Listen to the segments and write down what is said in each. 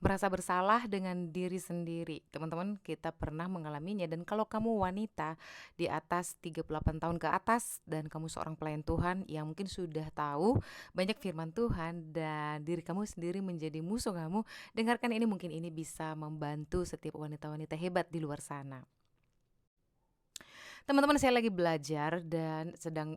Merasa bersalah dengan diri sendiri. Teman-teman, kita pernah mengalaminya dan kalau kamu wanita di atas 38 tahun ke atas dan kamu seorang pelayan Tuhan yang mungkin sudah tahu banyak firman Tuhan dan diri kamu sendiri menjadi musuh kamu, dengarkan ini, mungkin ini bisa membantu setiap wanita-wanita hebat di luar sana. Teman-teman, saya lagi belajar dan sedang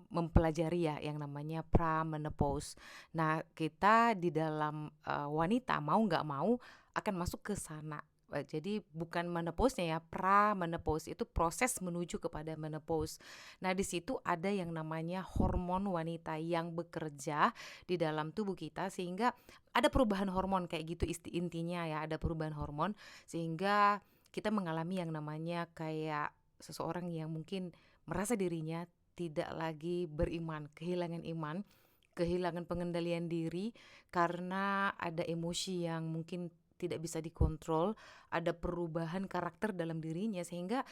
mempelajari ya yang namanya pramenopause. Nah, kita di dalam wanita mau nggak mau akan masuk ke sana. Jadi bukan menopause-nya ya, pramenopause itu proses menuju kepada menopause. Nah, di situ ada yang namanya hormon wanita yang bekerja di dalam tubuh kita sehingga ada perubahan hormon kayak gitu intinya ya, ada perubahan hormon sehingga kita mengalami yang namanya kayak seseorang yang mungkin merasa dirinya tidak lagi beriman, kehilangan iman, kehilangan pengendalian diri karena ada emosi yang mungkin tidak bisa dikontrol, ada perubahan karakter dalam dirinya sehingga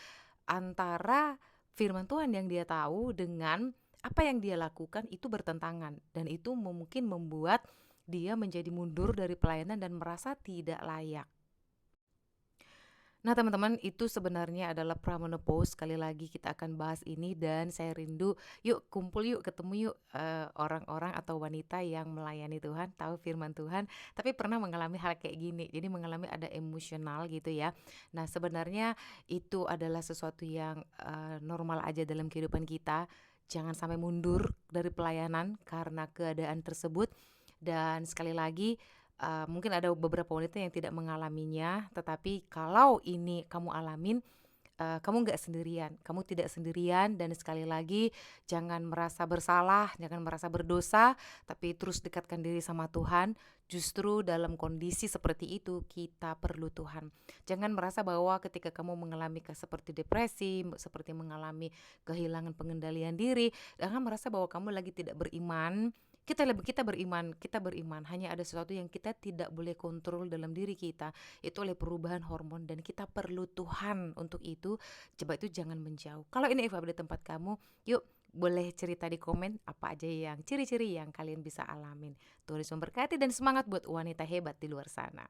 antara firman Tuhan yang dia tahu dengan apa yang dia lakukan itu bertentangan dan itu mungkin membuat dia menjadi mundur dari pelayanan dan merasa tidak layak. Nah, teman-teman, itu sebenarnya adalah pramonopause. Sekali lagi kita akan bahas ini dan saya rindu, yuk kumpul yuk, ketemu yuk orang-orang atau wanita yang melayani Tuhan, tahu firman Tuhan, tapi pernah mengalami hal kayak gini. Jadi mengalami ada emosional gitu ya. Nah, sebenarnya itu adalah sesuatu yang normal aja dalam kehidupan kita. Jangan sampai mundur dari pelayanan karena keadaan tersebut. Dan sekali lagi mungkin ada beberapa wanita yang tidak mengalaminya, tetapi kalau ini kamu alamin, kamu nggak sendirian, kamu tidak sendirian dan sekali lagi jangan merasa bersalah, jangan merasa berdosa, tapi terus dekatkan diri sama Tuhan. Justru dalam kondisi seperti itu kita perlu Tuhan. Jangan merasa bahwa ketika kamu mengalami seperti depresi, seperti mengalami kehilangan pengendalian diri, jangan merasa bahwa kamu lagi tidak beriman. Kita beriman, hanya ada sesuatu yang kita tidak boleh kontrol dalam diri kita, itu oleh perubahan hormon dan kita perlu Tuhan untuk itu. Coba itu jangan menjauh. Kalau ini Eva di tempat kamu, yuk boleh cerita di komen apa aja yang ciri-ciri yang kalian bisa alamin. Tuhan Yesus memberkati dan semangat buat wanita hebat di luar sana.